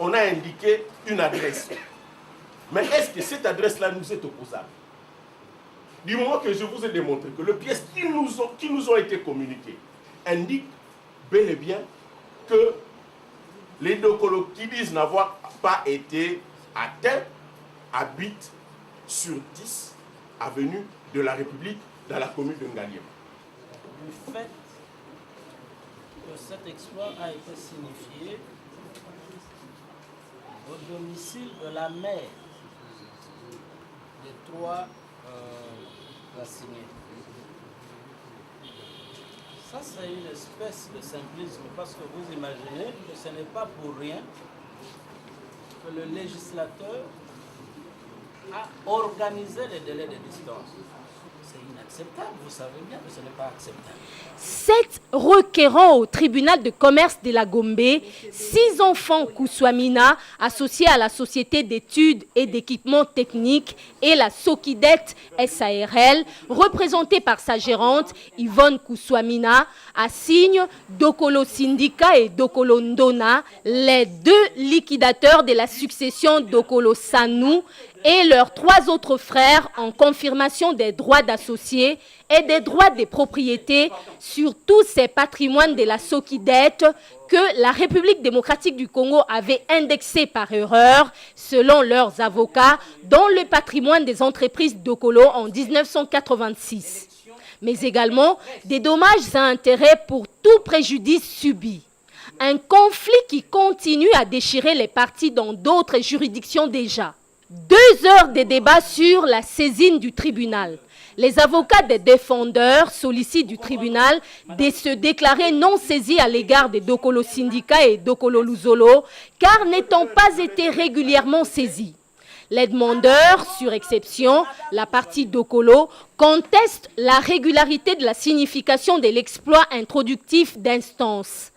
on a indiqué une adresse. Mais est-ce que cette adresse-là nous est opposable? Du moment que je vous ai démontré que les pièces qui nous ont été communiquées indiquent bel et bien que les Dokolo qui disent n'avoir pas été atteints habitent sur 10 avenues de la République dans la commune de Ngaliema. Le fait que cet exploit a été signifié au domicile de la mère des trois assignés. Ça, c'est une espèce de simplisme parce que vous imaginez que ce n'est pas pour rien que le législateur a organisé les délais de distance. C'est inacceptable, vous savez bien que ce n'est pas acceptable. 7 requérants au tribunal de commerce de la Gombe, 6 enfants Kousouamina associés à la société d'études et d'équipements techniques et la Sokidet SARL, représentée par sa gérante Yvonne Kousouamina, assignent Dokolo Syndicat et Dokolo Ndona, les 2 liquidateurs de la succession Dokolo Sanou, et leurs 3 autres frères en confirmation des droits d'associés et des droits des propriétés sur tous ces patrimoines de la Sokidette que la République démocratique du Congo avait indexés par erreur, selon leurs avocats, dans le patrimoine des entreprises Dokolo en 1986. Mais également des dommages à intérêts pour tout préjudice subi. Un conflit qui continue à déchirer les parties dans d'autres juridictions déjà. 2 heures de débat sur la saisine du tribunal. Les avocats des défendeurs sollicitent du tribunal de se déclarer non saisis à l'égard des Dokolo Syndicat et Dokolo Luzolo, car n'étant pas été régulièrement saisis. Les demandeurs, sur exception, la partie Dokolo, contestent la régularité de la signification de l'exploit introductif d'instance.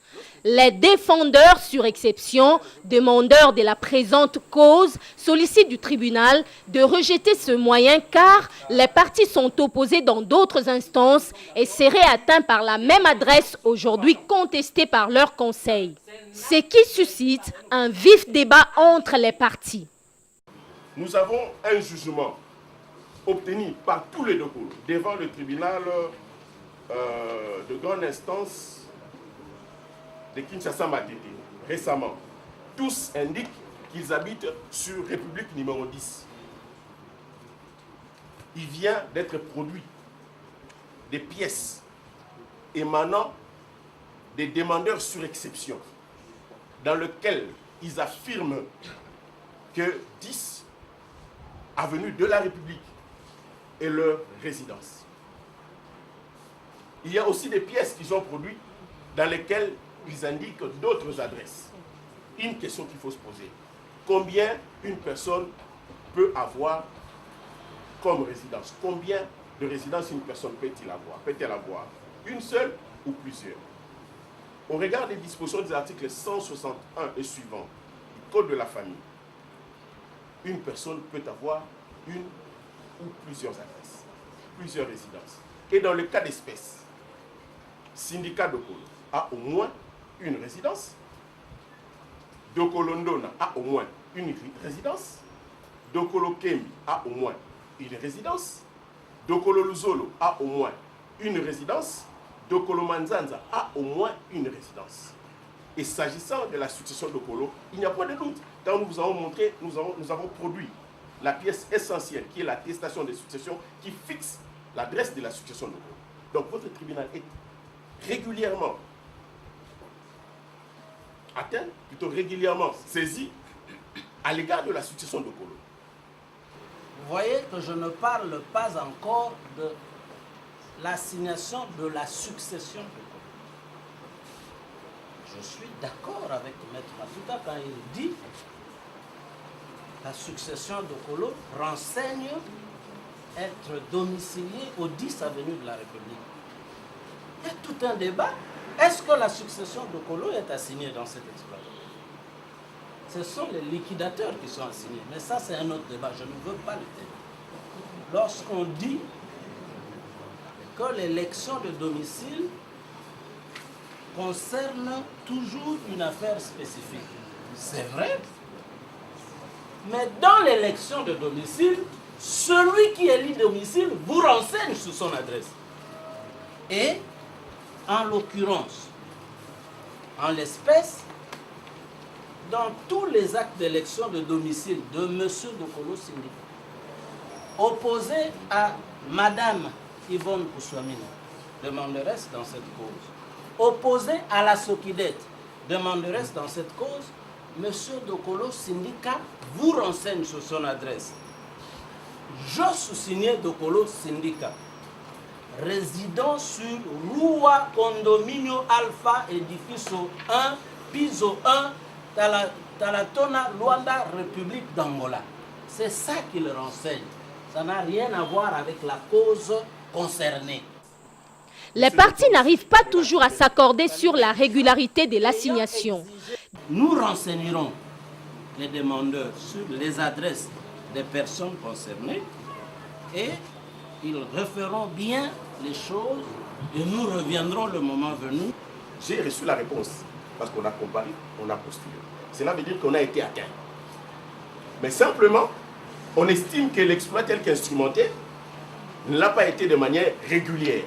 Les défendeurs, sur exception, demandeurs de la présente cause, sollicitent du tribunal de rejeter ce moyen car les parties sont opposées dans d'autres instances et seraient atteints par la même adresse aujourd'hui contestée par leur conseil. Ce qui suscite un vif débat entre les parties. Nous avons un jugement obtenu par tous les Dokolo devant le tribunal de grande instance de Kinshasa Matete, récemment. Tous indiquent qu'ils habitent sur République numéro 10. Il vient d'être produit des pièces émanant des demandeurs sur exception, dans lesquelles ils affirment que 10 avenue de la République est leur résidence. Il y a aussi des pièces qu'ils ont produites dans lesquelles ils indiquent d'autres adresses. Une question qu'il faut se poser. Combien une personne peut avoir comme résidence? Combien de résidences une personne peut-elle avoir? Peut-elle avoir une seule ou plusieurs? Au regard des dispositions des articles 161 et suivants du Code de la famille, une personne peut avoir une ou plusieurs adresses, plusieurs résidences. Et dans le cas d'espèce, Syndicat Dokolo a au moins une résidence, Dokolo Ndona a au moins une résidence, Dokolo Kemi a au moins une résidence, Dokolo Luzolo a au moins une résidence, Dokolo Manzanza a au moins une résidence. Et s'agissant de la succession Dokolo, il n'y a pas de doute. Quand nous vous avons montré, nous avons produit la pièce essentielle qui est l'attestation de succession qui fixe l'adresse de la succession Dokolo. Donc votre tribunal est régulièrement atteint, plutôt régulièrement saisi à l'égard de la succession Dokolo. Vous voyez que je ne parle pas encore de l'assignation de la succession Dokolo. Je suis d'accord avec Maître Matuta quand il dit que la succession Dokolo renseigne être domicilié au 10 avenue de la République. Il y a tout un débat. Est-ce que la succession Dokolo est assignée dans cet exploit? Ce sont les liquidateurs qui sont assignés. Mais ça, c'est un autre débat. Je ne veux pas le dire. Lorsqu'on dit que l'élection de domicile concerne toujours une affaire spécifique, c'est vrai, Mais dans l'élection de domicile, celui qui élit domicile vous renseigne sur son adresse. Et, en l'occurrence, en l'espèce, dans tous les actes d'élection de domicile de M. Dokolo Sindika, opposé à Mme Yvonne Kousouamina, demanderesse dans cette cause, opposé à la Sokidette, demanderesse dans cette cause, M. Dokolo Sindika vous renseigne sur son adresse. Je sous-signais Dokolo Sindika, résident sur Rua Condominio Alpha Edificio 1, Piso 1, Talatona, Luanda, République d'Angola. C'est ça qu'il renseigne. Ça n'a rien à voir avec la cause concernée. Les partis n'arrivent pas toujours à s'accorder sur la régularité de l'assignation. Nous renseignerons les demandeurs sur les adresses des personnes concernées et ils referont bien les choses et nous reviendrons le moment venu. J'ai reçu la réponse parce qu'on a comparé, on a postulé. Cela veut dire qu'on a été atteint. Mais simplement, on estime que l'exploit tel qu'instrumenté ne l'a pas été de manière régulière.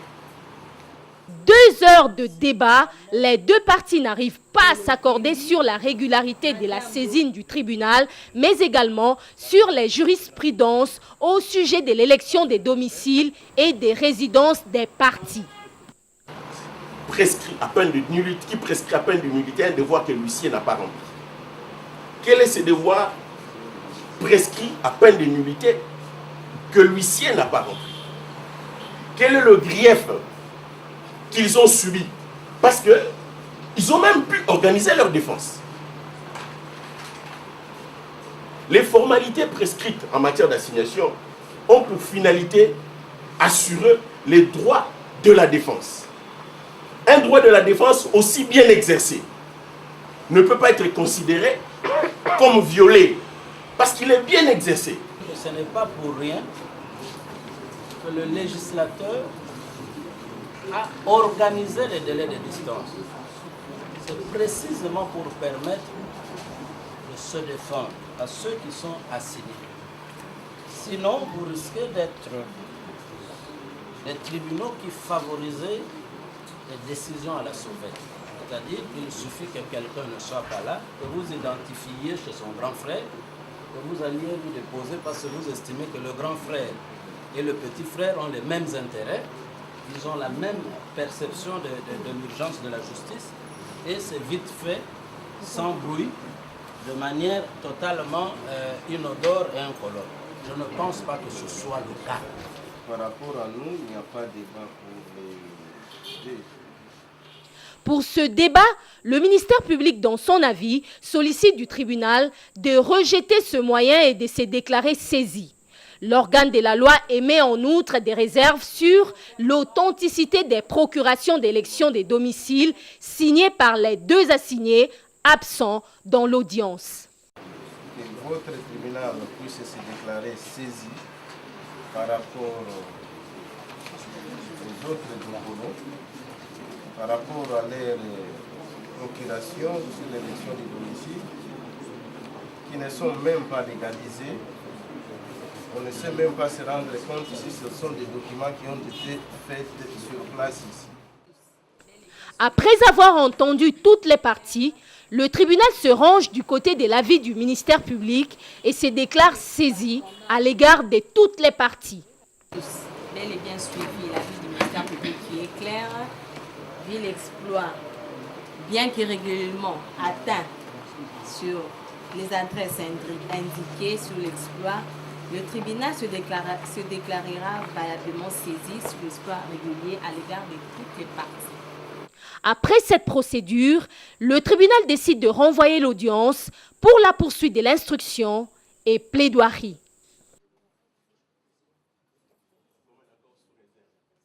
2 heures de débat, les deux parties n'arrivent pas à s'accorder sur la régularité de la saisine du tribunal, mais également sur les jurisprudences au sujet de l'élection des domiciles et des résidences des partis. Prescrit à peine de nullité, qui prescrit à peine de nullité un devoir que l'huissier n'a pas rempli. Quel est ce devoir prescrit à peine de nullité que l'huissier n'a pas rempli? Quel est le grief qu'ils ont subi? Parce qu'ils ont même pu organiser leur défense. Les formalités prescrites en matière d'assignation ont pour finalité assurer les droits de la défense. Un droit de la défense aussi bien exercé ne peut pas être considéré comme violé parce qu'il est bien exercé. Ce n'est pas pour rien que le législateur a organisé les délais de distance. C'est précisément pour permettre de se défendre à ceux qui sont assignés. Sinon, vous risquez d'être des tribunaux qui favorisent les décisions à la sauvette. C'est-à-dire qu'il suffit que quelqu'un ne soit pas là, que vous identifiez chez son grand frère, que vous alliez lui déposer parce que vous estimez que le grand frère et le petit frère ont les mêmes intérêts, ils ont la même perception de l'urgence de la justice, et c'est vite fait, sans bruit, de manière totalement inodore et incolore. Je ne pense pas que ce soit le cas. Par rapport à nous, il n'y a pas de débat pour les juges. Pour ce débat, le ministère public, dans son avis, sollicite du tribunal de rejeter ce moyen et de se déclarer saisi. L'organe de la loi émet en outre des réserves sur l'authenticité des procurations d'élection des domiciles signées par les deux assignés absents dans l'audience. Que votre tribunal puisse se déclarer saisi par rapport aux autres Dokolos, par rapport à leur procuration sur l'élection des domiciles, qui ne sont même pas légalisés. On ne sait même pas se rendre compte si ce sont des documents qui ont été faits sur place ici. Après avoir entendu toutes les parties, le tribunal se range du côté de l'avis du ministère public et se déclare saisi à l'égard de toutes les parties. Bel et bien suivi l'avis du ministère public qui est clair. Vu l'exploit, bien qu'irrégulièrement atteint sur les adresses indiquées sur l'exploit, le tribunal se déclarera valablement saisi sur l'exploit régulier à l'égard de toutes les parties. Après cette procédure, le tribunal décide de renvoyer l'audience pour la poursuite de l'instruction et plaidoirie.